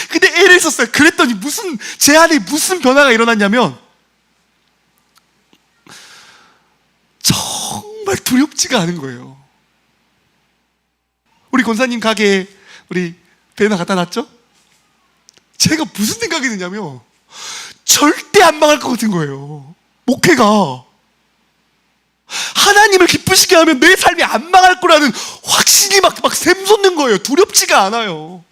근데 애를 썼어요. 그랬더니 제 안에 무슨 변화가 일어났냐면 정말 두렵지가 않은 거예요. 우리 권사님 가게에 우리 배너 갖다 놨죠? 제가 무슨 생각이 드냐면 절대 안 망할 것 같은 거예요. 목회가 하나님을 기쁘시게 하면 내 삶이 안 망할 거라는 확신이 막 샘솟는 거예요. 두렵지가 않아요.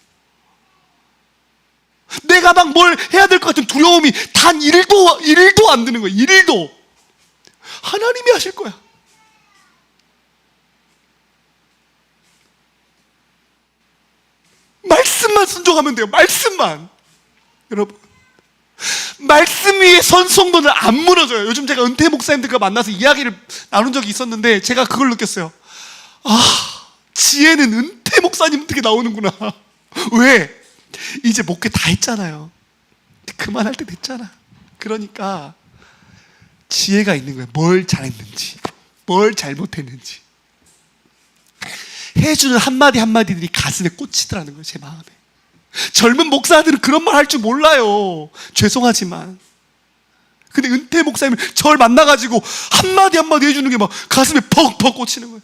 내가 막 뭘 해야 될 것 같은 두려움이 단 1도 안 드는 거예요. 1도. 하나님이 하실 거야. 말씀만 순종하면 돼요. 말씀만. 여러분, 말씀 위에 선 성도는 안 무너져요. 요즘 제가 은퇴 목사님들과 만나서 이야기를 나눈 적이 있었는데 제가 그걸 느꼈어요. 지혜는 은퇴 목사님들에게 나오는구나. 왜? 이제 목회 다 했잖아요. 그만할 때 됐잖아. 그러니까 지혜가 있는 거예요. 뭘 잘했는지, 뭘 잘못했는지 해주는 한마디 한마디들이 가슴에 꽂히더라는 거예요. 제 마음에. 젊은 목사들은 그런 말 할 줄 몰라요. 죄송하지만. 근데 은퇴 목사님을 저를 만나가지고 한마디 한마디 해주는 게 막 가슴에 퍽퍽 꽂히는 거예요.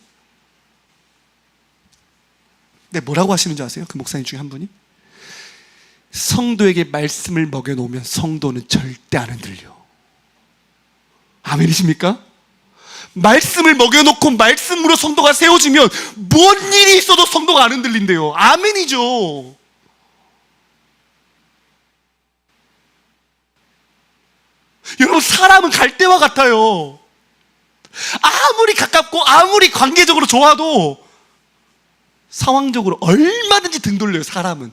근데 뭐라고 하시는 줄 아세요? 그 목사님 중에 한 분이? 성도에게 말씀을 먹여놓으면 성도는 절대 안 흔들려. 아멘이십니까? 말씀을 먹여놓고 말씀으로 성도가 세워지면 뭔 일이 있어도 성도가 안 흔들린대요. 아멘이죠. 여러분, 사람은 갈대와 같아요. 아무리 가깝고 아무리 관계적으로 좋아도 상황적으로 얼마든지 등 돌려요. 사람은.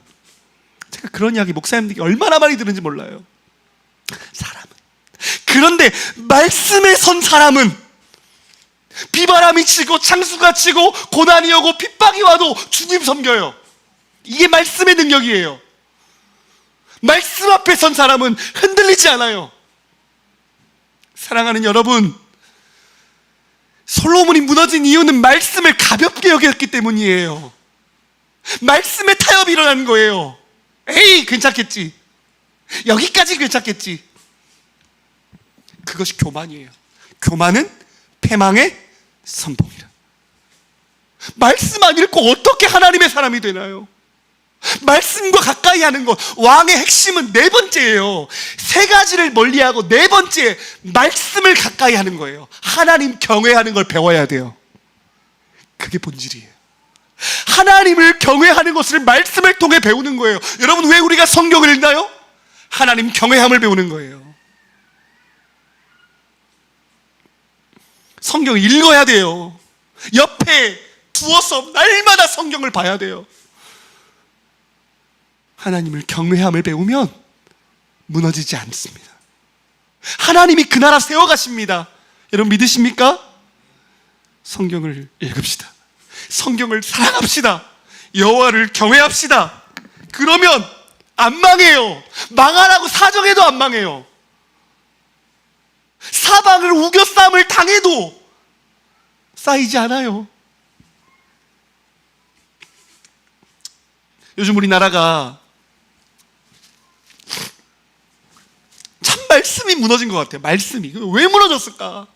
제가 그런 이야기 목사님들께 얼마나 많이 들은지 몰라요. 사람은. 그런데 말씀에 선 사람은 비바람이 치고 창수가 치고 고난이 오고 핍박이 와도 주님 섬겨요. 이게 말씀의 능력이에요. 말씀 앞에 선 사람은 흔들리지 않아요. 사랑하는 여러분, 솔로몬이 무너진 이유는 말씀을 가볍게 여겼기 때문이에요. 말씀에 타협이 일어나는 거예요. 에이, 괜찮겠지. 여기까지 괜찮겠지. 그것이 교만이에요. 교만은 패망의 선봉이라. 말씀 안 읽고 어떻게 하나님의 사람이 되나요? 말씀과 가까이 하는 것, 왕의 핵심은 네 번째예요. 세 가지를 멀리하고 네 번째, 말씀을 가까이 하는 거예요. 하나님 경외하는 걸 배워야 돼요. 그게 본질이에요. 하나님을 경외하는 것을 말씀을 통해 배우는 거예요. 여러분, 왜 우리가 성경을 읽나요? 하나님 경외함을 배우는 거예요. 성경 읽어야 돼요. 옆에 두어서 날마다 성경을 봐야 돼요. 하나님을 경외함을 배우면 무너지지 않습니다. 하나님이 그 나라 세워가십니다. 여러분, 믿으십니까? 성경을 읽읍시다. 성경을 사랑합시다. 여호와를 경외합시다. 그러면 안 망해요. 망하라고 사정해도 안 망해요. 사방을 우겨싸움을 당해도 쌓이지 않아요. 요즘 우리나라가 참 말씀이 무너진 것 같아요. 말씀이. 왜 무너졌을까?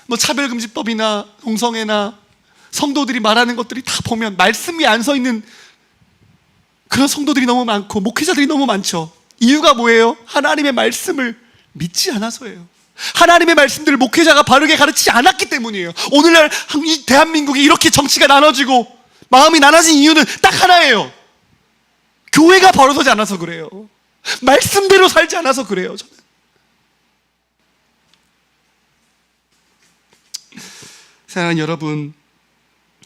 뭐 차별금지법이나 동성애나 성도들이 말하는 것들이 다 보면 말씀이 안 서 있는 그런 성도들이 너무 많고 목회자들이 너무 많죠. 이유가 뭐예요? 하나님의 말씀을 믿지 않아서예요. 하나님의 말씀들을 목회자가 바르게 가르치지 않았기 때문이에요. 오늘날 이 대한민국이 이렇게 정치가 나눠지고 마음이 나눠진 이유는 딱 하나예요. 교회가 바로 서지 않아서 그래요. 말씀대로 살지 않아서 그래요. 저는 사랑하는 여러분,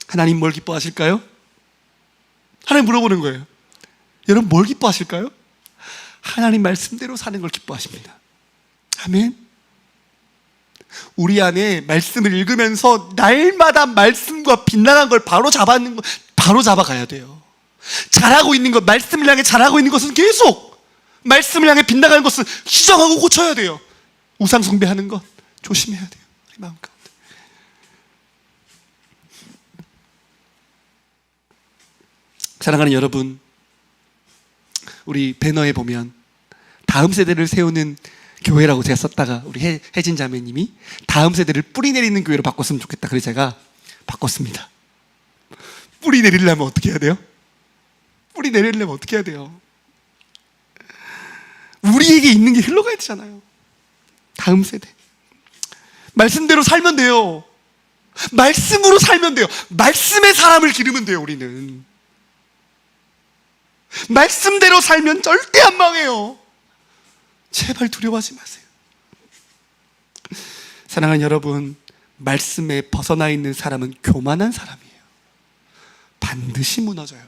하나님 뭘 기뻐하실까요? 하나님 물어보는 거예요. 여러분 뭘 기뻐하실까요? 하나님 말씀대로 사는 걸 기뻐하십니다. 아멘. 우리 안에 말씀을 읽으면서 날마다 말씀과 빗나간 걸 바로 잡아가야 돼요. 잘하고 있는 것, 말씀을 향해 잘하고 있는 것은 계속 말씀을 향해 빗나가는 것은 시정하고 고쳐야 돼요. 우상 숭배하는 것 조심해야 돼요. 우리 마음 가운데. 사랑하는 여러분, 우리 배너에 보면 다음 세대를 세우는 교회라고 제가 썼다가 우리 혜진 자매님이 다음 세대를 뿌리 내리는 교회로 바꿨으면 좋겠다. 그래서 제가 바꿨습니다. 뿌리 내리려면 어떻게 해야 돼요? 뿌리 내리려면 어떻게 해야 돼요? 우리에게 있는 게 흘러가야 되잖아요. 다음 세대 말씀대로 살면 돼요. 말씀으로 살면 돼요. 말씀의 사람을 기르면 돼요. 우리는 말씀대로 살면 절대 안 망해요. 제발 두려워하지 마세요. 사랑하는 여러분, 말씀에 벗어나 있는 사람은 교만한 사람이에요. 반드시 무너져요.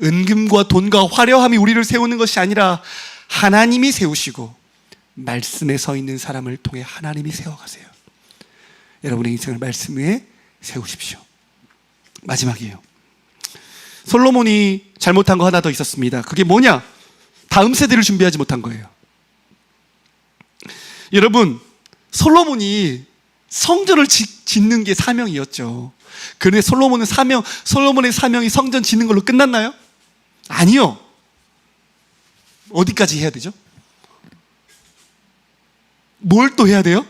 은금과 돈과 화려함이 우리를 세우는 것이 아니라 하나님이 세우시고 말씀에 서 있는 사람을 통해 하나님이 세워가세요. 여러분의 인생을 말씀 위에 세우십시오. 마지막이에요. 솔로몬이 잘못한 거 하나 더 있었습니다. 그게 뭐냐? 다음 세대를 준비하지 못한 거예요. 여러분, 솔로몬이 성전을 짓는 게 사명이었죠. 그런데 솔로몬의 사명이 성전 짓는 걸로 끝났나요? 아니요. 어디까지 해야 되죠? 뭘 또 해야 돼요?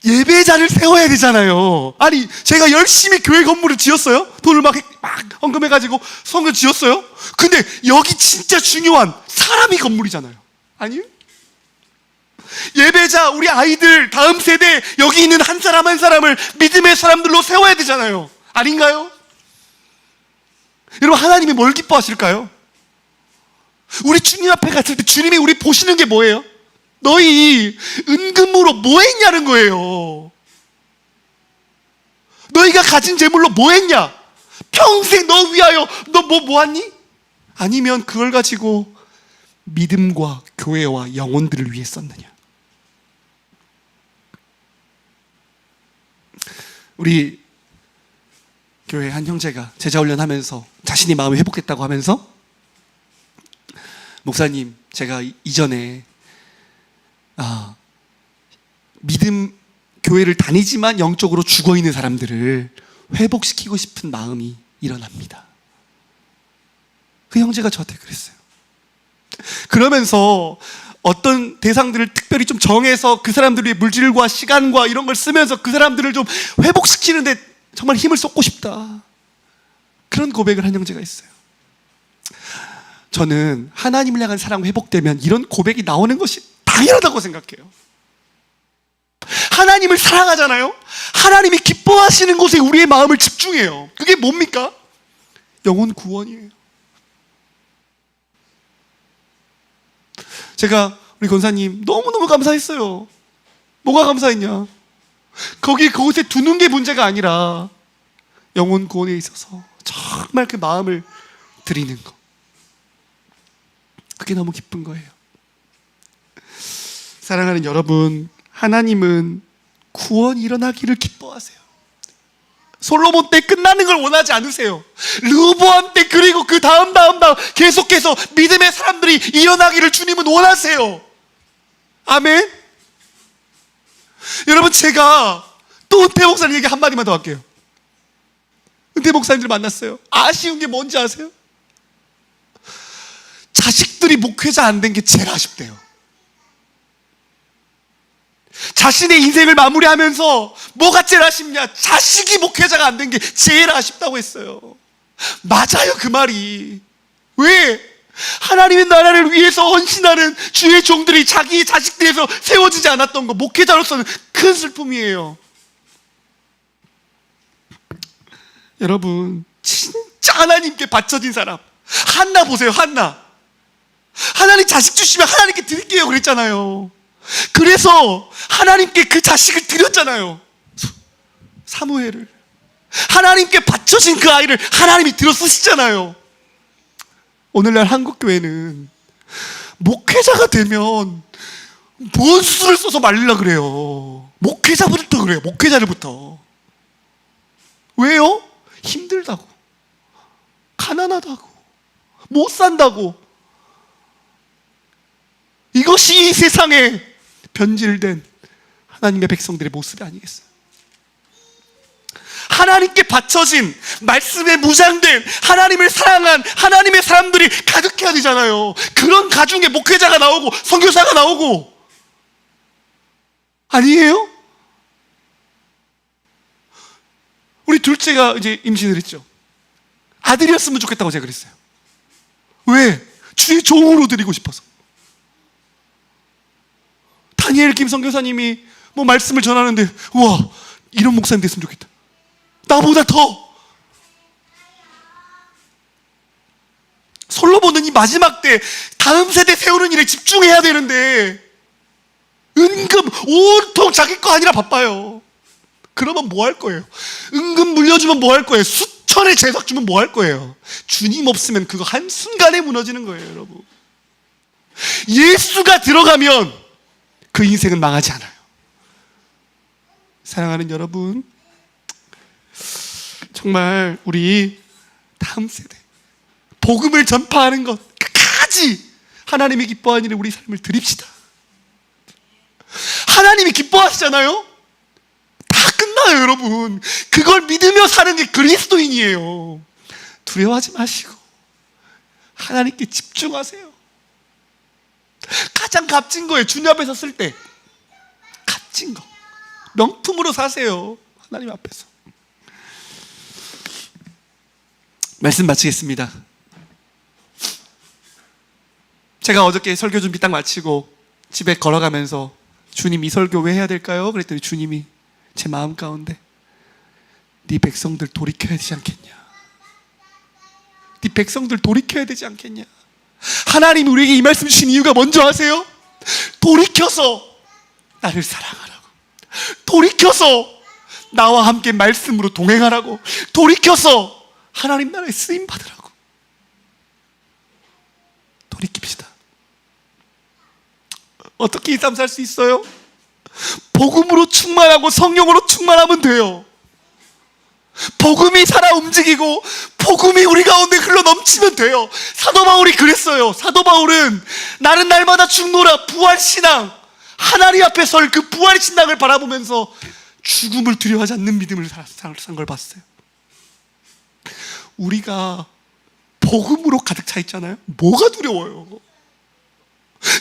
예배자를 세워야 되잖아요. 아니, 제가 열심히 교회 건물을 지었어요? 돈을 막 헌금해가지고 성전 지었어요? 근데 여기 진짜 중요한 사람이 건물이잖아요. 아니요? 예배자, 우리 아이들, 다음 세대, 여기 있는 한 사람 한 사람을 믿음의 사람들로 세워야 되잖아요. 아닌가요? 여러분, 하나님이 뭘 기뻐하실까요? 우리 주님 앞에 갔을 때 주님이 우리 보시는 게 뭐예요? 너희 은금으로 뭐 했냐는 거예요. 너희가 가진 재물로 뭐 했냐? 평생 너 위하여 너 뭐 하니? 아니면 그걸 가지고 믿음과 교회와 영혼들을 위해 썼느냐? 우리 교회 한 형제가 제자훈련 하면서 자신이 마음이 회복됐다고 하면서, 목사님, 제가 이전에 믿음 교회를 다니지만 영적으로 죽어있는 사람들을 회복시키고 싶은 마음이 일어납니다. 그 형제가 저한테 그랬어요. 그러면서 어떤 대상들을 특별히 좀 정해서 그 사람들의 물질과 시간과 이런 걸 쓰면서 그 사람들을 좀 회복시키는데 정말 힘을 쏟고 싶다, 그런 고백을 한 형제가 있어요. 저는 하나님을 향한 사랑 회복되면 이런 고백이 나오는 것이 당연하다고 생각해요. 하나님을 사랑하잖아요. 하나님이 기뻐하시는 곳에 우리의 마음을 집중해요. 그게 뭡니까? 영혼 구원이에요. 제가 우리 권사님 너무너무 감사했어요. 뭐가 감사했냐? 그곳에 두는 게 문제가 아니라 영혼 구원에 있어서 정말 그 마음을 드리는 거, 그게 너무 기쁜 거예요. 사랑하는 여러분, 하나님은 구원이 일어나기를 기뻐하세요. 솔로몬 때 끝나는 걸 원하지 않으세요. 르호보암 때, 그리고 그 다음 계속해서 믿음의 사람들이 일어나기를 주님은 원하세요. 아멘. 여러분, 제가 또 은퇴 목사님 얘기 한마디만 더 할게요. 은퇴 목사님들 만났어요. 아쉬운 게 뭔지 아세요? 자식들이 목회자 안 된 게 제일 아쉽대요. 자신의 인생을 마무리하면서 뭐가 제일 아쉽냐? 자식이 목회자가 안 된 게 제일 아쉽다고 했어요. 맞아요, 그 말이. 왜? 하나님의 나라를 위해서 헌신하는 주의 종들이 자기 자식들에서 세워지지 않았던 거, 목회자로서는 큰 슬픔이에요. 여러분, 진짜 하나님께 바쳐진 사람, 한나 보세요. 한나, 하나님 자식 주시면 하나님께 드릴게요 그랬잖아요. 그래서 하나님께 그 자식을 드렸잖아요. 사무엘을. 하나님께 바쳐진 그 아이를 하나님이 들어 쓰시잖아요. 오늘날 한국교회는 목회자가 되면 뭔 수를 써서 말리려고 그래요. 목회자부터 그래요. 목회자를부터. 왜요? 힘들다고, 가난하다고, 못 산다고. 이것이 이 세상에 변질된 하나님의 백성들의 모습이 아니겠어요? 하나님께 바쳐진, 말씀에 무장된, 하나님을 사랑한 하나님의 사람들이 가득해야 되잖아요. 그런 가중에 목회자가 나오고 선교사가 나오고. 아니에요? 우리 둘째가 이제 임신을 했죠. 아들이었으면 좋겠다고 제가 그랬어요. 왜? 주의 종으로 드리고 싶어서. 다니엘 김 선교사님이 뭐 말씀을 전하는데, 우와, 이런 목사님 됐으면 좋겠다. 나보다 더. 솔로몬은 이 마지막 때 다음 세대 세우는 일에 집중해야 되는데 은금 온통 자기 거 아니라 바빠요. 그러면 뭐 할 거예요? 은금 물려주면 뭐 할 거예요? 수천의 재석 주면 뭐 할 거예요? 주님 없으면 그거 한순간에 무너지는 거예요, 여러분. 예수가 들어가면 그 인생은 망하지 않아요. 사랑하는 여러분, 정말 우리 다음 세대 복음을 전파하는 것 끝까지 하나님이 기뻐하는 일에 우리 삶을 드립시다. 하나님이 기뻐하시잖아요. 다 끝나요, 여러분. 그걸 믿으며 사는 게 그리스도인이에요. 두려워하지 마시고 하나님께 집중하세요. 가장 값진 거예요. 주님 앞에 섰을 때 값진 거, 명품으로 사세요. 하나님 앞에서. 말씀 마치겠습니다. 제가 어저께 설교 준비 딱 마치고 집에 걸어가면서 주님, 이 설교 왜 해야 될까요? 그랬더니 주님이 제 마음 가운데 네 백성들 돌이켜야 되지 않겠냐, 네 백성들 돌이켜야 되지 않겠냐. 하나님이 우리에게 이 말씀 주신 이유가 뭔지 아세요? 돌이켜서 나를 사랑하라고, 돌이켜서 나와 함께 말씀으로 동행하라고, 돌이켜서 하나님 나라에 쓰임 받으라고. 돌이킵시다. 어떻게 이 삶 살 수 있어요? 복음으로 충만하고 성령으로 충만하면 돼요. 복음이 살아 움직이고 복음이 우리 가운데 흘러 넘치면 돼요. 사도 바울이 그랬어요. 사도 바울은 나는 날마다 죽노라, 부활신앙, 하나님 앞에 설 그 부활신앙을 바라보면서 죽음을 두려워하지 않는 믿음을 산 걸 봤어요. 우리가 복음으로 가득 차 있잖아요. 뭐가 두려워요?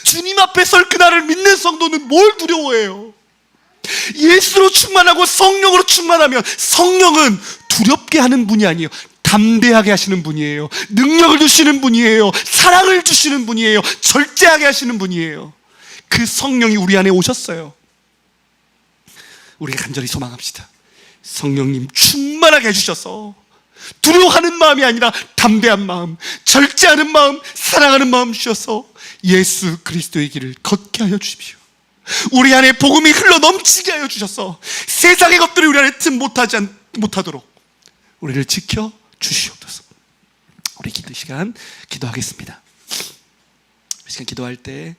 주님 앞에 설 그날을 믿는 성도는 뭘 두려워해요? 예수로 충만하고 성령으로 충만하면, 성령은 두렵게 하는 분이 아니에요. 담대하게 하시는 분이에요. 능력을 주시는 분이에요. 사랑을 주시는 분이에요. 절제하게 하시는 분이에요. 그 성령이 우리 안에 오셨어요. 우리가 간절히 소망합시다. 성령님 충만하게 해주셔서 두려워하는 마음이 아니라 담대한 마음, 절제하는 마음, 사랑하는 마음 주셔서 예수 그리스도의 길을 걷게 하여 주십시오. 우리 안에 복음이 흘러 넘치게 하여 주셔서 세상의 것들이 우리 안에 틈 못하도록 우리를 지켜 주시옵소서. 우리 기도 시간 기도하겠습니다. 시간 기도할 때